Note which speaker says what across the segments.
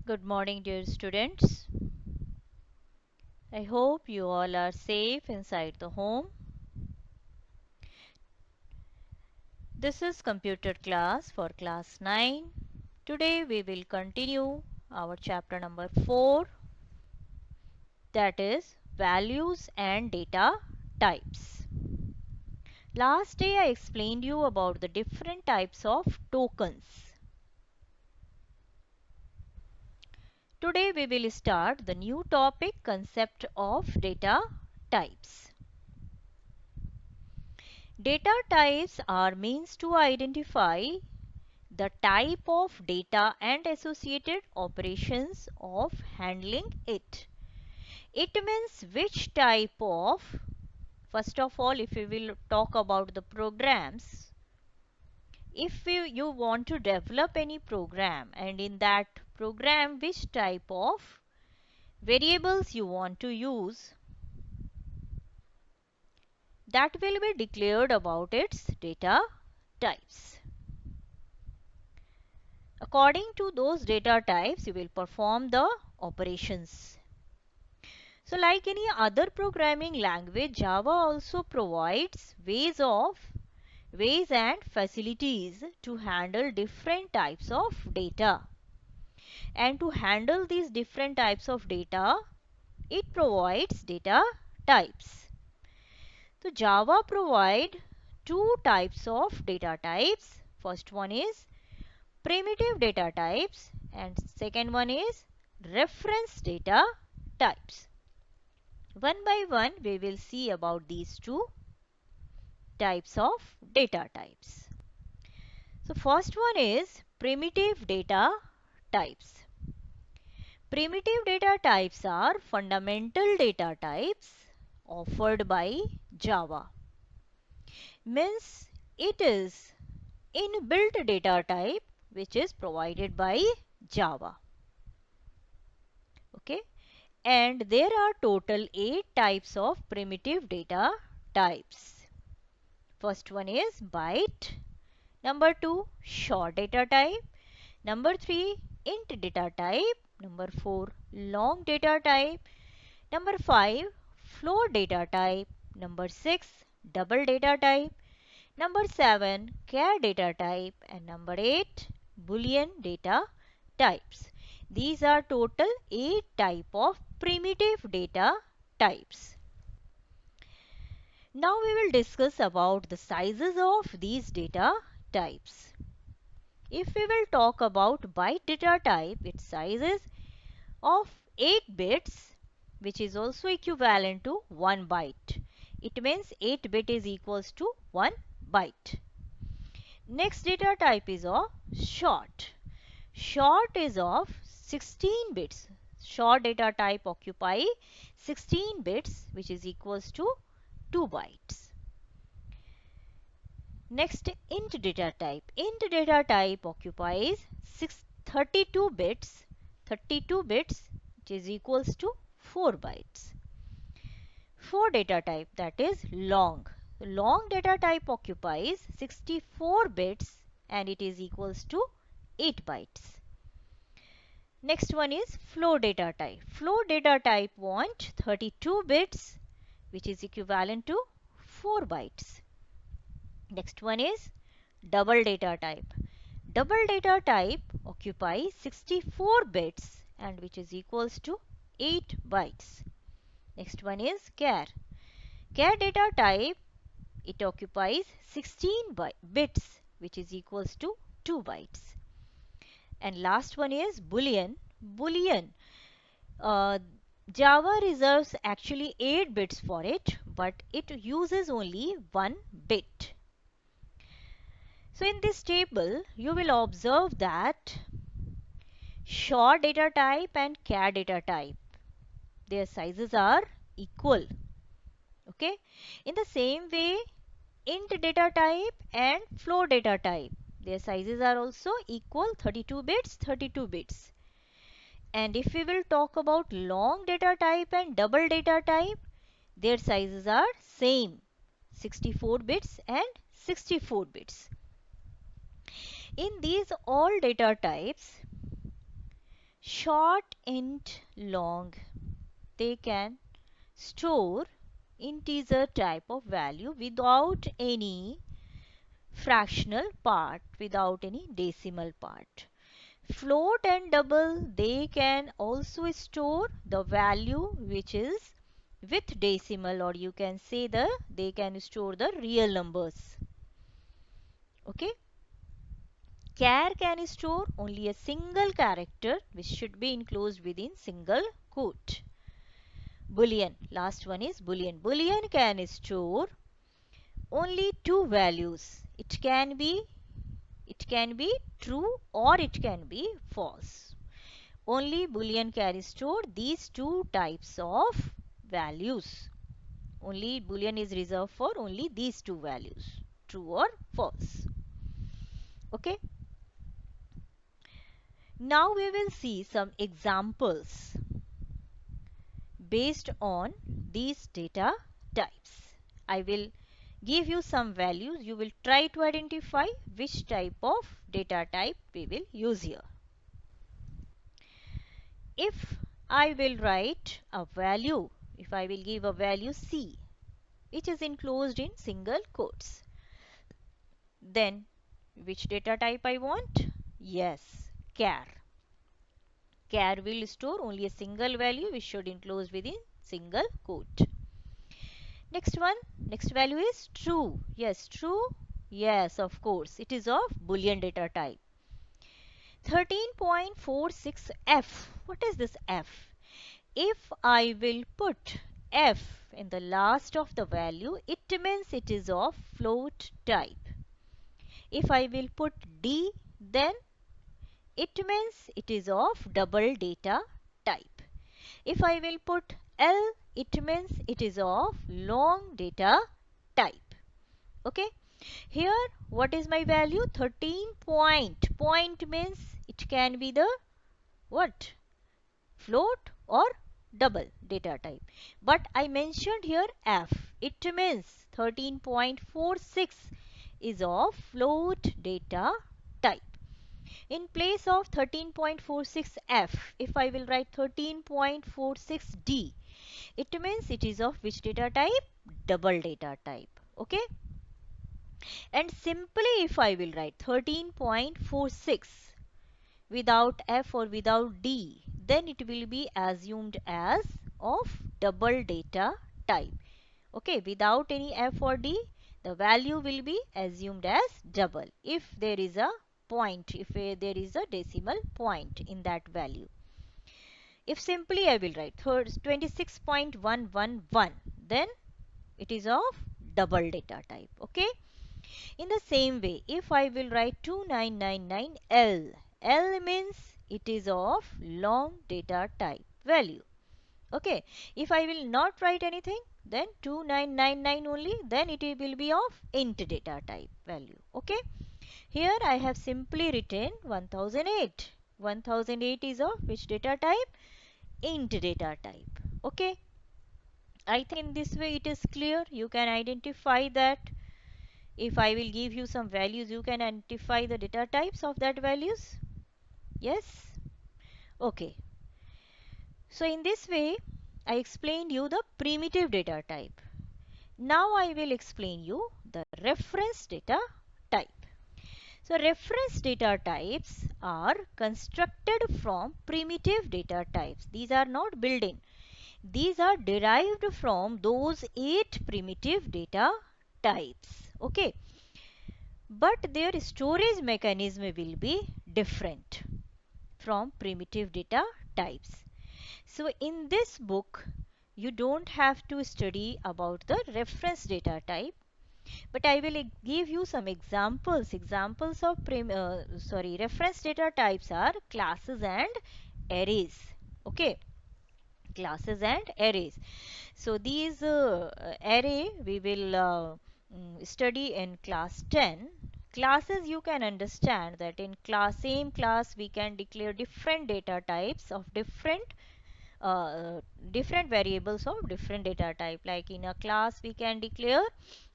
Speaker 1: Good morning, dear students. I hope you all are safe inside the home. This is computer class for class 9. Today we will continue our chapter number 4, that is values and data types. Last day I explained you about the different types of tokens. Today we will start the new topic, concept of data types. Data types are means to identify the type of data and associated operations of handling it. It means which type of, first of all, if we will talk about the programs, if you want to develop any program and in that program which type of variables you want to use, that will be declared about its data types. According to those data types, you will perform the operations. So like any other programming language, Java also provides ways and facilities to handle different types of data. And to handle these different types of data, it provides data types. So Java provide two types of data types. First one is primitive data types and second one is reference data types. One by one we will see about these two types of data types. So first one is primitive data types. Primitive data types are fundamental data types offered by Java. Means it is inbuilt data type which is provided by Java. Okay, and there are total 8 types of primitive data types. First one is byte, number 2 short data type, number 3 int data type, number 4 long data type, number 5 float data type, number 6 double data type, number 7 char data type, and number 8 boolean data types. These are total 8 type of primitive data types. Now we will discuss about the sizes of these data types. If we will talk about byte data type, its size is of 8 bits, which is also equivalent to 1 byte. It means 8 bit is equals to 1 byte. Next data type is of short. Short is of 16 bits. Short data type occupy 16 bits, which is equals to 2 bytes. Next, int data type. Int data type occupies 32 bits, which is equals to 4 bytes. For data type, that is long. Long data type occupies 64 bits and it is equals to 8 bytes. Next one is float data type. Float data type want 32 bits, which is equivalent to 4 bytes. Next one is double data type. Double data type occupies 64 bits and which is equals to 8 bytes. Next one is char. Char data type, it occupies 16 bits, which is equals to 2 bytes. And last one is boolean. Boolean. Uh, Java reserves actually 8 bits for it, but it uses only 1 bit. So in this table, you will observe that short data type and char data type, their sizes are equal. Okay. In the same way, int data type and float data type, their sizes are also equal, 32 bits, 32 bits. And if we will talk about long data type and double data type, their sizes are same, 64 bits and 64 bits. In these all data types, short int long, they can store integer type of value without any fractional part, without any decimal part. Float and double, they can also store the value which is with decimal, or you can say they can store the real numbers. Okay. Char can store only a single character which should be enclosed within single quote. Boolean, last one is Boolean. Boolean can store only two values. It can be true or it can be false. Only Boolean can store these two types of values. Only Boolean is reserved for only these two values, true or false. Okay. Now we will see some examples based on these data types. I will give you some values. You will try to identify which type of data type we will use here. If I will write a value, if I will give a value C, which is enclosed in single quotes, then which data type I want? Yes, char. Char will store only a single value which should enclose within single quote. Next one, next value is true. Yes, true. Yes, of course. It is of Boolean data type. 13.46f. What is this f? If I will put f in the last of the value, it means it is of float type. If I will put d, then it means it is of double data type. If I will put L, it means it is of long data type. Okay. Here, what is my value? 13 point. Point means it can be the what? Float or double data type. But I mentioned here F. It means 13.46 is of float data type. In place of 13.46f, if I will write 13.46d, it means it is of which data type? Double data type. Okay. And simply if I will write 13.46 without f or without d, then it will be assumed as of double data type. Okay. Without any f or d, the value will be assumed as double if there is a point, if there is a decimal point in that value. If simply I will write 26.111, then it is of double data type. Okay. In the same way, if I will write 2999L, L means it is of long data type value. Okay. If I will not write anything, then 2999 only, then it will be of int data type value. Okay. Here I have simply written 1008. 1008 is of which data type? Int data type. Okay. I think in this way it is clear. You can identify that. If I will give you some values, you can identify the data types of that values. Yes. Okay. So in this way, I explained you the primitive data type. Now I will explain you the reference data type. So reference data types are constructed from primitive data types. These are not built in. These are derived from those 8 primitive data types. Okay. But their storage mechanism will be different from primitive data types. So in this book, you don't have to study about the reference data type, but I will give you some examples. Examples of reference data types are classes and arrays. Okay, classes and arrays. So these array we will study in class 10. Classes, you can understand that in same class we can declare different data types of different variables of different data type. Like in a class we can declare,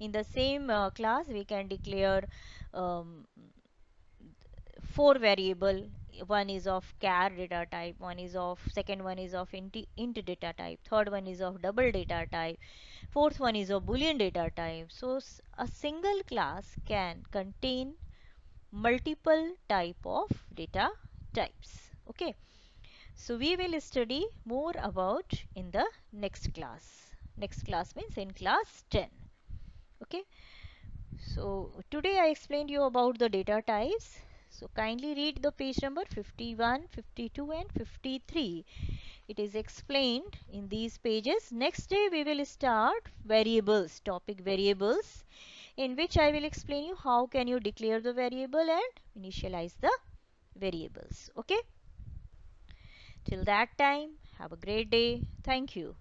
Speaker 1: in the same class we can declare 4 variable. one is of char data type, one is of second one is of int data type, third one is of double data type, fourth one is of boolean data type. So a single class can contain multiple type of data types. Okay, so we will study more about in the next class. Next class means in class 10. Okay, so today I explained you about the data types. So kindly read the page number 51, 52 and 53. It is explained in these pages. Next day we will start variables, topic variables, in which I will explain you how can you declare the variable and initialize the variables. Okay. Till that time, have a great day. Thank you.